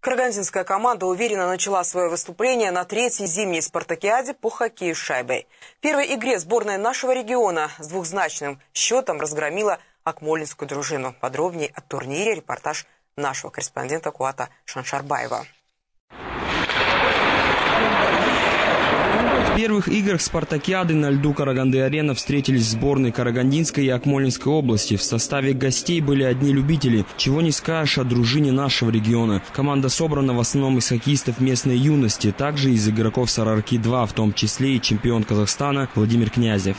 Карагандинская команда уверенно начала свое выступление на третьей зимней спартакиаде по хоккею с шайбой. В первой игре сборная нашего региона с двухзначным счетом разгромила акмолинскую дружину. Подробнее о турнире репортаж нашего корреспондента Куата Шаншарбаева. В первых играх спартакиады на льду Караганды-арена встретились сборные Карагандинской и Акмолинской области. В составе гостей были одни любители. Чего не скажешь о дружине нашего региона. Команда собрана в основном из хоккеистов местной юности, также из игроков Сарарки-2, в том числе и чемпион Казахстана Владимир Князев.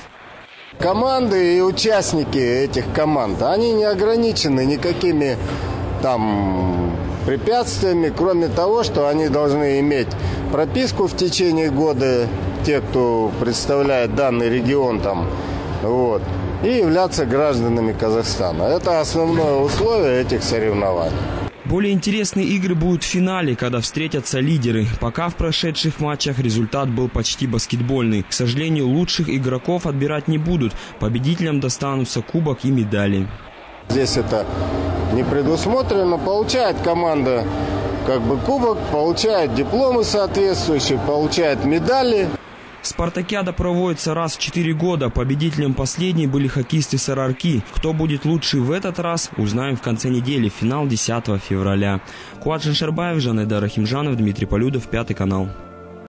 Команды и участники этих команд, они не ограничены никакими препятствиями, кроме того, что они должны иметь прописку в течение года, те, кто представляет данный регион и являться гражданами Казахстана. Это основное условие этих соревнований. Более интересные игры будут в финале, когда встретятся лидеры. Пока в прошедших матчах результат был почти баскетбольный. К сожалению, лучших игроков отбирать не будут. Победителям достанутся кубок и медали. Здесь это не предусмотрено. Получает команда кубок, получает дипломы соответствующие, получает медали. Спартакиада проводится раз в 4 года. Победителем последней были хоккеисты Сарарки. Кто будет лучше в этот раз, узнаем в конце недели. Финал 10 февраля. Куат Шаншарбаев, Жанайдар Рахимжанов, Дмитрий Полюдов, 5 канал.